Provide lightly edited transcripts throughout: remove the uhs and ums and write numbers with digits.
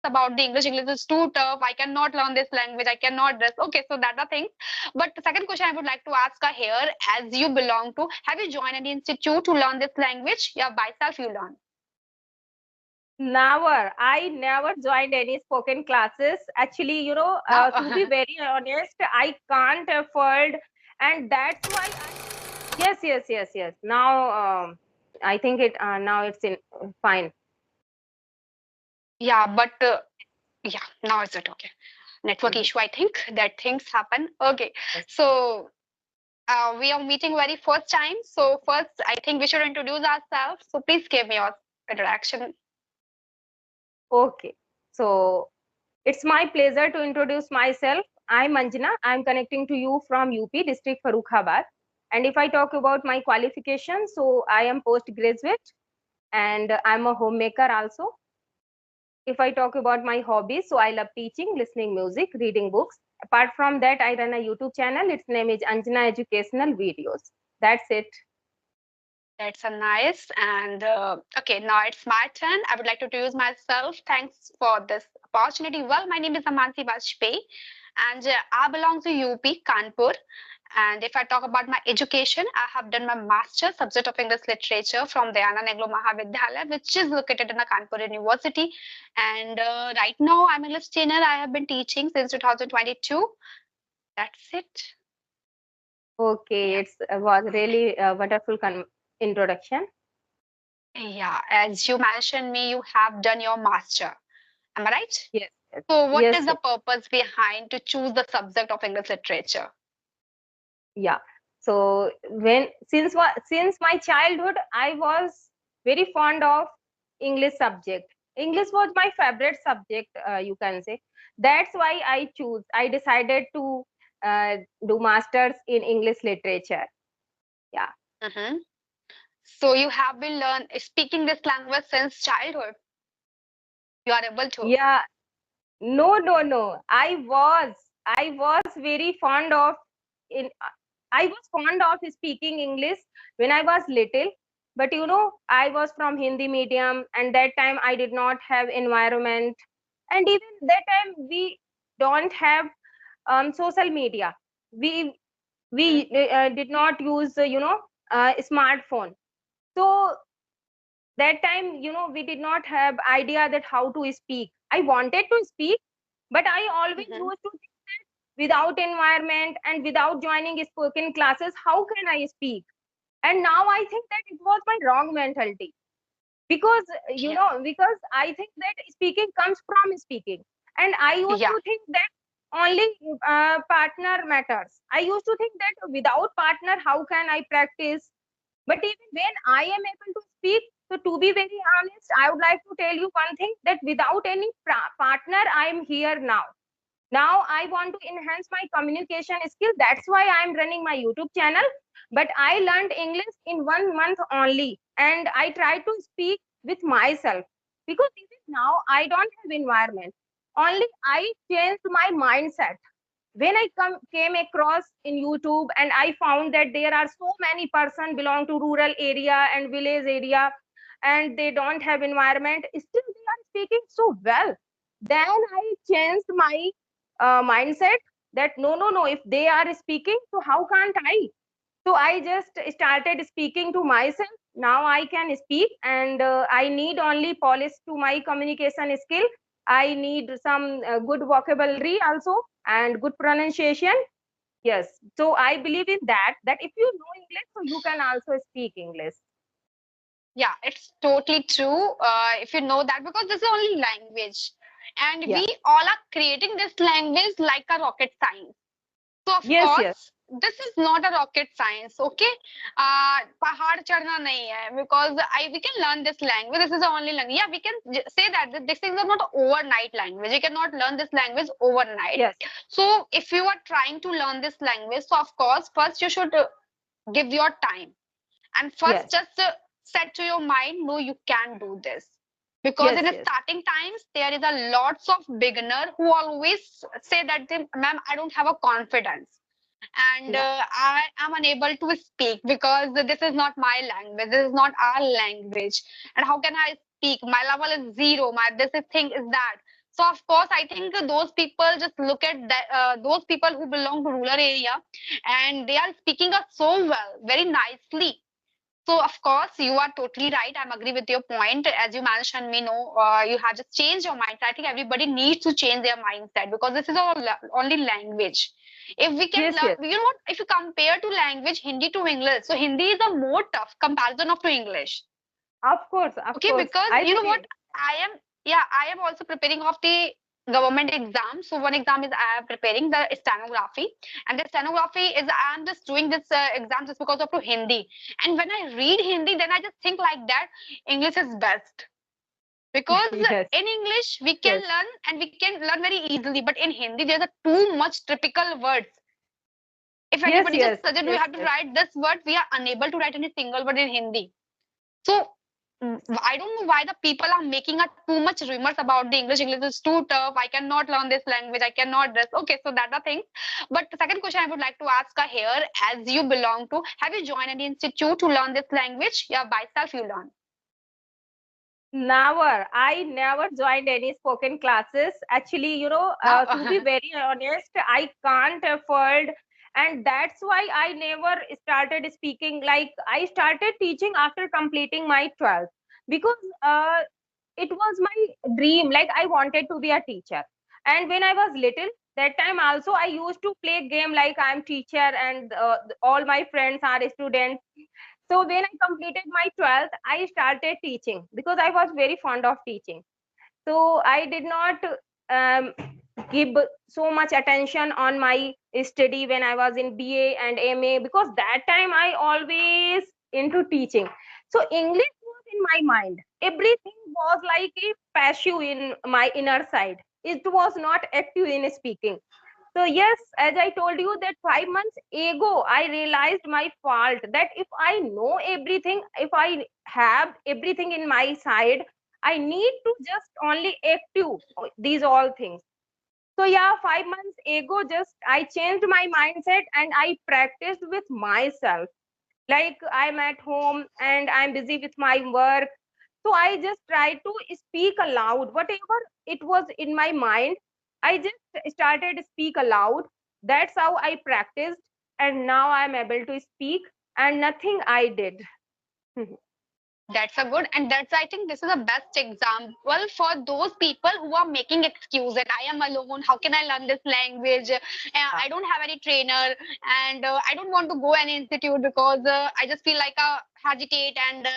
about the English is too tough. I cannot learn this language. I cannot this. Okay, so that are things. But the second question I would like to ask her here, as you belong to, have you joined any institute to learn this language? Yeah, by self you learn. Never. I never joined any spoken classes. Actually, Now, to be very honest, I can't afford, and that's why yes, yes, yes, yes. Now, I think it now it's in fine. yeah, but yeah, now is it okay? Network Mhm. issue, I think that things happen. Okay, Yes. so we are meeting very first time. So first, I think we should introduce ourselves. So please give me your introduction. Okay. So it's my pleasure to introduce myself. I'm Anjana. I'm connecting to you from UP district Farrukhabad. And if I talk about my qualifications, so I am postgraduate and I'm a homemaker also. If I talk about my hobbies, so I love teaching, listening music, reading books. Apart from that, I run a YouTube channel. Its name is Anjana Educational Videos. That's it. That's a nice and okay. Now it's my turn. I would like to introduce myself. Thanks for this opportunity. Well, my name is Amansi Bajpayee, and I belong to UP Kanpur. And if I talk about my education, I have done my master subject of English literature from Dayana Negro Mahavidyalaya, which is located in the Kanpur University. And right now, I'm a English trainer. I have been teaching since 2022. That's it. Okay, Yeah. it's was really a wonderful introduction. Yeah. As you mentioned me, you have done your master. Am I right? Yes, yes, So, what yes, is the yes. purpose behind to choose the subject of English literature? Yeah. So since my childhood, I was very fond of English subject. English was my favorite subject, you can say. That's why I decided to do masters in English literature. Yeah. Hmm. So, you have been learn speaking this language since childhood. You are able to. Yeah. No, no, no. I was very fond of in I was fond of speaking English when I was little, but I was from Hindi medium, and that time I did not have environment, and even that time we don't have social media. We did not use smartphone. So that time we did not have idea that how to speak. I wanted to speak, but I always Mm-hmm. used to without environment and without joining spoken classes, how can I speak? And now I think that it was my wrong mentality, because Yeah. because I think that speaking comes from speaking, and I used Yeah. to think that only partner matters. I used to think that without partner how can I practice? But even when I am able to speak, so to be very honest, I would like to tell you one thing, that without any partner, I am here now. Now I want to enhance my communication skill. That's why I am running my YouTube channel. But I learned English in 1 month only, and I try to speak with myself, because even now I don't have environment. Only I changed my mindset when I came across in YouTube, and I found that there are so many person belong to rural area and village area, and they don't have environment, still they are speaking so well. Then I changed my mindset, that no, no, no, if they are speaking, so how can't I? So I just started speaking to myself. Now I can speak, and I need only polish to my communication skill. I need some good vocabulary also, and good pronunciation. Yes. So I believe in that if you know English, so you can also speak English. Yeah, it's totally true. If you know that, because this is only language, and Yeah. we all are creating this language like a rocket science. So of Yes, yes. course, this is not a rocket science, okay? पहाड़ चढ़ना नहीं है, because we can learn this language. This is the only language. Yeah, we can say that this is not an overnight language. You cannot learn this language overnight. Yes. So if you are trying to learn this language, so of course, first you should give your time, and first Yes. just set to your mind, no, you can do this. Because in Yes. the Yes. starting times, there is a lots of beginner who always say that, ma'am, I don't have a confidence, and Yeah. I am unable to speak because this is not my language, this is not our language, and how can I speak? My level is zero. My this is thing is that. So of course, I think those people just look at that, those people who belong to rural area, and they are speaking us so well, very nicely. So of course, you are totally right. I'm agree with your point. As you mentioned, me know you have just changed your mindset. I think everybody needs to change their mindset because this is our only language. If we can Yes, learn, yes, you know what? If you compare to language Hindi to English, so Hindi is a more tough comparison of to English. of Okay, course. because I you know what? believe. I am, yeah, I am also preparing of the government exam. So one exam is I am preparing the stenography, and the stenography is I am just doing this exam just because of to Hindi. And when I read Hindi, then I just think like that English is best because Yes, in English we can yes, learn and we can learn very easily, but in Hindi there's a too much typical words. If yes, anybody just yes, suggests we yes, have to yes. write this word, we are unable to write any single word in Hindi. So I don't know why the people are making a too much rumors about the English. English is too tough. I cannot learn this language. I cannot this. Okay, so that are things. But the second question I would like to ask here, as you belong to, have you joined any institute to learn this language? Yeah, by self you learn. Never. I never joined any spoken classes. Actually, No. to be very honest, I can't afford, and that's why I never started speaking. Like, I started teaching after completing my 12th because it was my dream. Like, I wanted to be a teacher. And when I was little, that time also I used to play game like I'm teacher and all my friends are students. So when I completed my 12th, I started teaching because I was very fond of teaching. So I did not um, give so much attention on my study when I was in BA and MA because that time I always into teaching. So English was in my mind. Everything was like a passive in my inner side. It was not active in speaking. So yes, as I told you that 5 months ago, I realized my fault that if I know everything, if I have everything in my side, I need to just only active these all things. So yeah, 5 months ago, just I changed my mindset and I practiced with myself. Like I'm at home and I'm busy with my work, so I just try to speak aloud whatever it was in my mind. I just started speak aloud. That's how I practiced, and now I'm able to speak, and nothing I did. That's a good, and that's I think this is the best example for those people who are making excuses. I am alone. How can I learn this language? I don't have any trainer, and I don't want to go any institute because I just feel like a hesitate and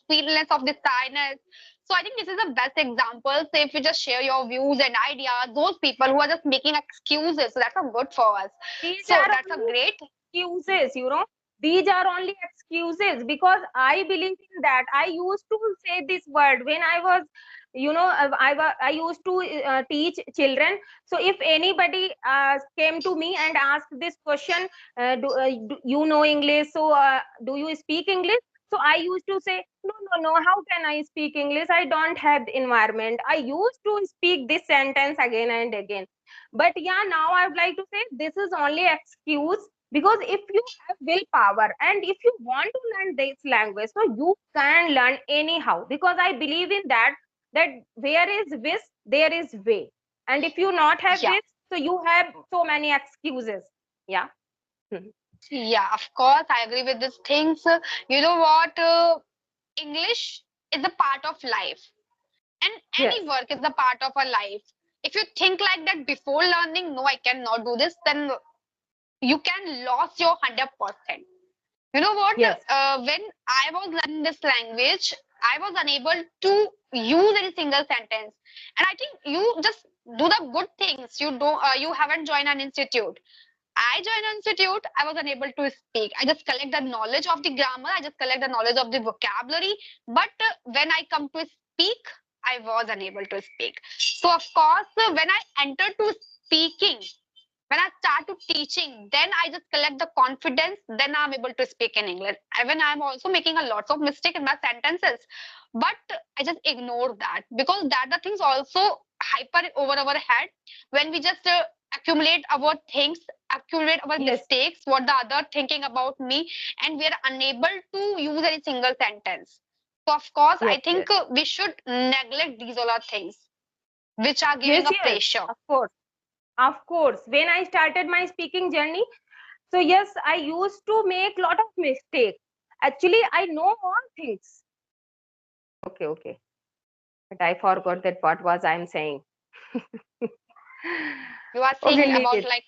feelings of this tiredness. So I think this is the best example. So if you just share your views and ideas, those people who are just making excuses, so that's a good for us. These So are that's a only great. excuses, these are only excuses because I believe in that. I used to say this word when I was, I used to teach children. So if anybody came to me and asked this question, do you know English? So do you speak English? So I used to say, no, no, no. How can I speak English? I don't have the environment. I used to speak this sentence again and again. But yeah, now I would like to say this is only excuse because if you have willpower and if you want to learn this language, so you can learn anyhow. Because I believe in that where is wish, there is way. And if you not have Yeah. wish, so you have so many excuses. Yeah. Mhm. Yeah, of course, I agree with these things. You know what? English is a part of life, and any Yes. work is a part of our life. If you think like that before learning, no, I cannot do this, then you can lose your 100%. You know what? Yes. When I was learning this language, I was unable to use any single sentence, and I think you just do the good things. You don't. You haven't joined an institute. I joined an institute, I was unable to speak. I just collect the knowledge of the grammar, I just collect the knowledge of the vocabulary. But when I come to speak, I was unable to speak. So, of course, when I entered to speaking, when I start to teaching, then I just collect the confidence, then I'm able to speak in English. Even I'm also making a lot of mistake in my sentences, but I just ignore that because that the things also hyper over our head when we just accumulate our things, accumulate our Yes. mistakes, what the other thinking about me, and we are unable to use any single sentence. So of course, I Yes. Yes. think we should neglect these all are things. which are giving Yes, a yes, pressure. of course. Of course. When I started my speaking journey, so yes, I used to make lot of mistakes. Actually, I know all things. Okay, okay. But I forgot that what was I'm saying. You are Okay, saying leave about it. like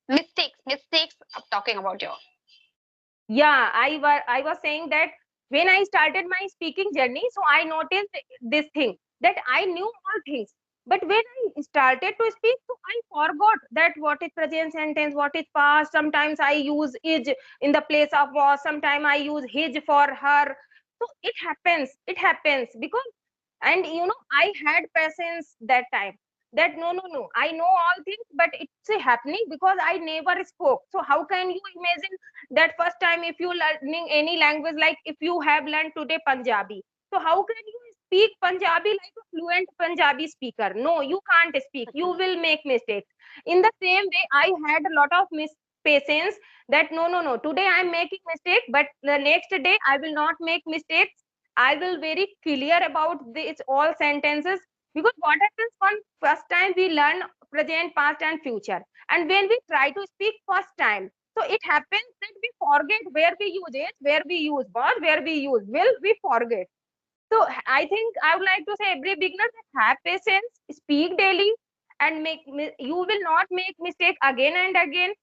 mistakes. I'm talking about your. Yeah, I was saying that when I started my speaking journey, so I noticed this thing that I knew all things. But when I started to speak, so I forgot that what is present sentence, what is past. Sometimes I use is in the place of was. Sometimes I use his for her. So it happens. It happens because, and I had patience that time, that no, I know all things, but it's happening because I never spoke. So how can you imagine that first time if you learning any language, like if you have learned today Punjabi, so how can you speak Punjabi like a fluent Punjabi speaker? No, you can't speak, you will make mistakes. In the same way, I had a lot of patience, that no, today I'm making mistake, but the next day I will not make mistakes. I will very clear about this all sentences, because what happens when first time we learn present, past, and future, and when we try to speak first time, so it happens that we forget where we use it, where we use was, where we use will, we forget. So I think I would like to say every beginner that have patience, speak daily, and you will not make mistake again and again,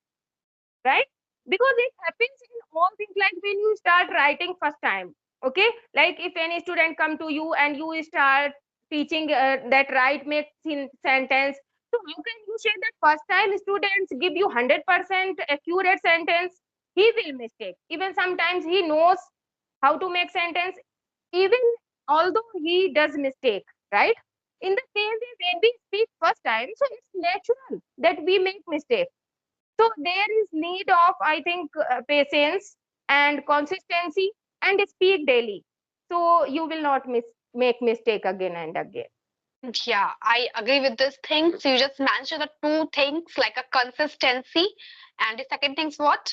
right? Because it happens in all things, like when you start writing first time. Okay, like if any student come to you and you start teaching that write make sentence, so how can you say that first time students give you 100% accurate sentence? He will mistake, even sometimes he knows how to make sentence, even although he does mistake, right? In the same way, when we speak first time, so it's natural that we make mistake. So there is need of, I think, patience and consistency, and speak daily. So you will not make mistake again and again. Yeah, I agree with this thing. So you just mentioned the two things like a consistency, and the second thing's what?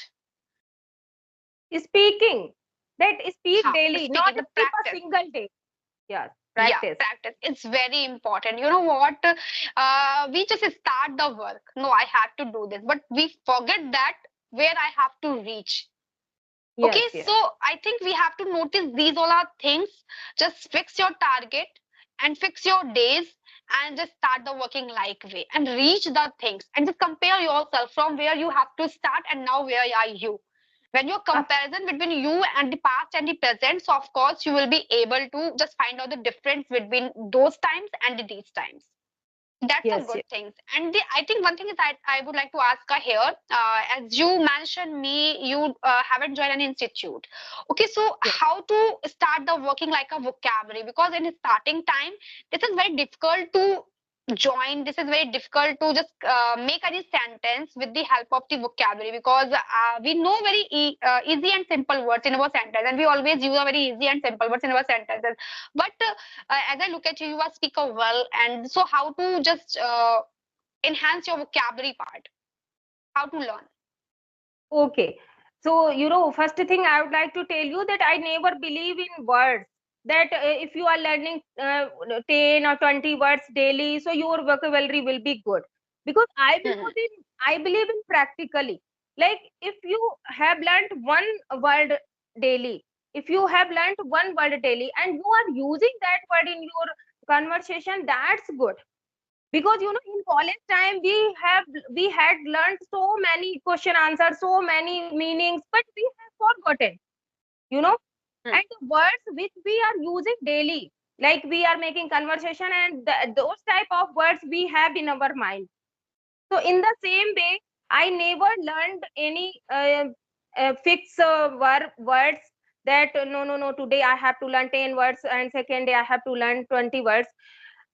Speaking, that speak Ha, daily, not speaking the skip a practice. single day. Yes, Yeah, practice. practice. It's very important. You know what? We just start the work. No, I have to do this, but we forget that where I have to reach. Okay, Yes, so yes, I think we have to notice these all are things. Just fix your target and fix your days and just start the working like way and reach the things and just compare yourself from where you have to start and now where are you. When your of, comparison between you and the past and the present, so of course you will be able to just find out the difference between those times and these times. That's a yes, good yes, thing. And I think one thing is I would like to ask her here, as you mentioned me, you haven't joined an institute. Okay, so yes. how to start the working like a vocabulary? Because in the starting time, this is very difficult to join. This is very difficult to just make any sentence with the help of the vocabulary because we know very easy and simple words in our sentence, and we always use a very easy and simple words in our sentences. But as I look at you, you are speaker well, and so how to just enhance your vocabulary part? How to learn? Okay. So, first thing I would like to tell you that I never believe in words. That if you are learning 10 or 20 words daily, so your vocabulary will be good. Because Mhm. I believe in practically. Like if you have learned one word daily, if you have learned one word daily and you are using that word in your conversation, that's good. Because in college time we had learned so many question answers, so many meanings, but we have forgotten, you know Hmm. and the words which we are using daily, like we are making conversation, and those type of words we have in our mind. So in the same way, I never learned any fixed words, that no, today I have to learn 10 words and second day I have to learn 20 words.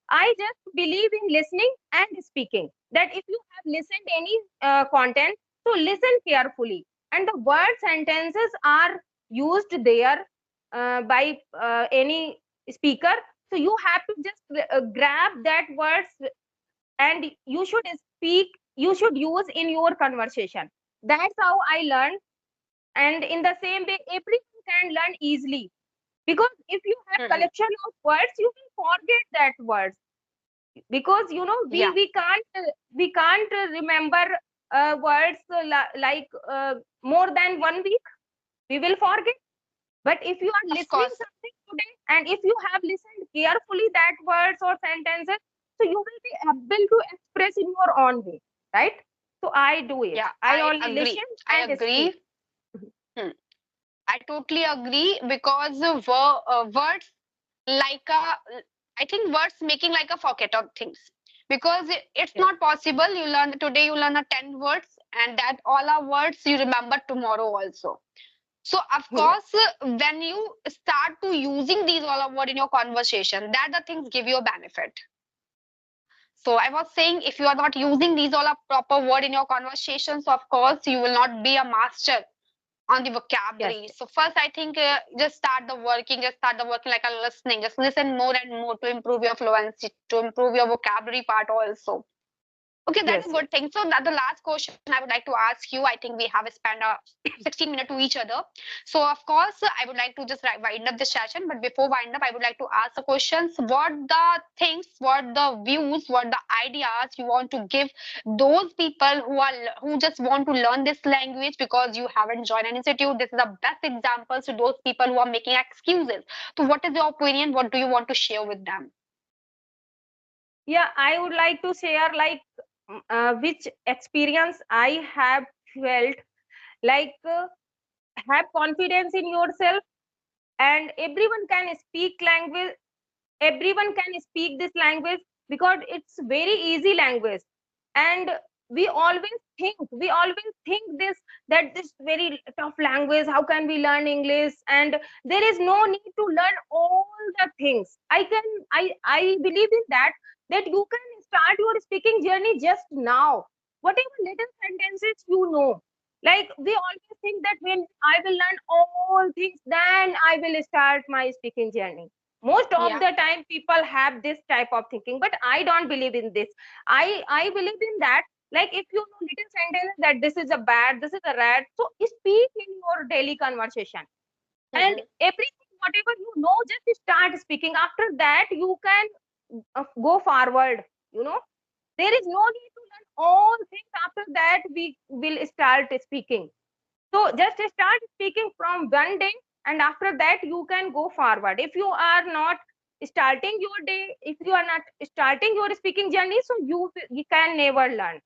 I just believe in listening and speaking. That if you have listened any content, so listen carefully. And the word sentences are used there by any speaker. So you have to just grab that words, and you should speak. You should use in your conversation. That's how I learned. And in the same way, everyone can learn easily, because if you have Mhm. collection of words, you will forget that words. because Yeah, we can't remember words like more than 1 week. We will forget. But if you are of listening course. something today, and if you have listened carefully that words or sentences, so you will be able to express in your own way, right? So I do it. Yeah, I I only agree. listen I and speak. agree. Hmm. I totally agree because words like a, I think words making like a pocket of things because it's Yes. not possible. You learn today, you learn a 10 words, and that all are words you remember tomorrow also. So of Yes. course, when you start to using these all of word in your conversation, that the things give you a benefit. So I was saying, if you are not using these all of proper word in your conversations, of course, you will not be a master on the Yes. vocabulary. So first, I think just start the working like a listening. Just listen more and more to improve your fluency, to improve your vocabulary part also. Okay, that's a Yes. good thing. So that the last question I would like to ask you. I think we have spent 16 minutes to each other. So of course, I would like to just wind up this session. But before wind up, I would like to ask the questions. What the things, what the views, what the ideas you want to give those people who just want to learn this language because you haven't joined an institute. This is the best examples to those people who are making excuses. So what is your opinion? What do you want to share with them? Yeah, I would like to share like which experience I have felt, like have confidence in yourself, and everyone can speak this language because it's very easy language. And we always think this, that this very tough language, how can we learn English? And there is no need to learn all the things. I believe in that you can start your speaking journey just now, whatever little sentences like we always think that when I will learn all things, then I will start my speaking journey. Most of Yeah, the time people have this type of thinking, but I don't believe in this. I believe in that, like if you know little sentences that this is a bat, this is a rat, so speak in your daily conversation. And hmm, everything whatever you know, just start speaking. After that you can go forward, you know there is no need to learn all things. After that we will start speaking. So just start speaking from one day, and after that you can go forward. If you are not starting your day, if you are not starting your speaking journey, so you can never learn.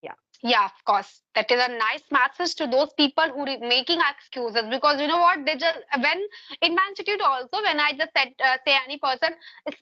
Yeah. yeah, of course. That is a nice message to those people who are making excuses because you know what? They just when in my institute also when I just said say any person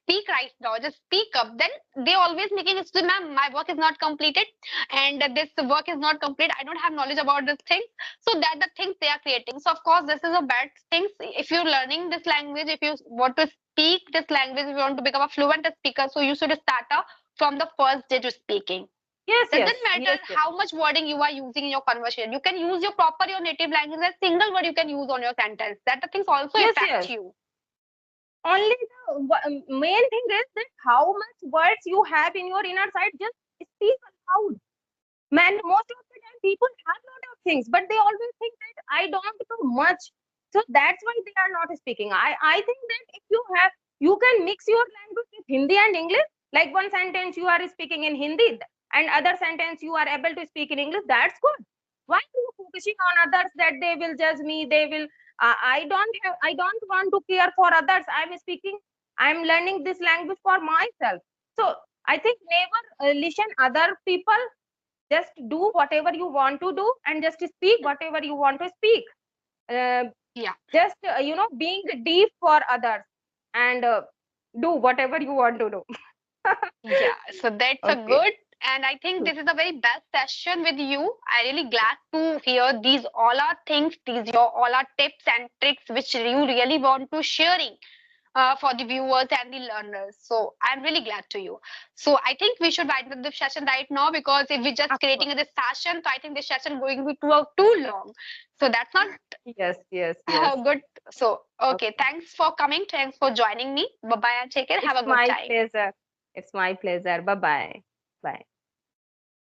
speak right now, just speak up. Then they always making excuses. Ma'am, my work is not completed, and this work is not complete. I don't have knowledge about this thing. So that the things they are creating. So of course, this is a bad thing. If you're learning this language, if you want to speak this language, if you want to become a fluent speaker, so you should start from the first day to speaking. Yes, Doesn't yes, matter yes, yes. how much wording you are using in your conversation. You can use your proper your native language. A single word you can use on your sentence. That the things also Yes, affect yes. you. Only the main thing is that how much words you have in your inner side, just speak aloud. Man, most of the time people have a lot of things, but they always think that I don't know much. So that's why they are not speaking. I think that if you can mix your language with Hindi and English. Like one sentence you are speaking in Hindi, and other sentence you are able to speak in English. That's good. Why are you focusing on others that they will judge me? They will. I don't want to care for others. I'm speaking. I'm learning this language for myself. So I think never listen other people. Just do whatever you want to do, and just speak whatever you want to speak. uh, Yeah, just being deep for others, and do whatever you want to do. yeah. So that's a Okay. good. And I think this is a very best session with you. I really glad to hear these all are things, these your all are tips and tricks which you really want to sharing for the viewers and the learners. So I'm really glad to you. So I think we should wind up the session right now because if we just Of creating course. this session, so I think this session going to be too long. So that's not Yes, yes, yes. good. So okay, Okay. thanks for coming. Thanks for joining me. Bye bye and take care. Have It's a good my time. pleasure. It's my pleasure. Bye bye. Bye.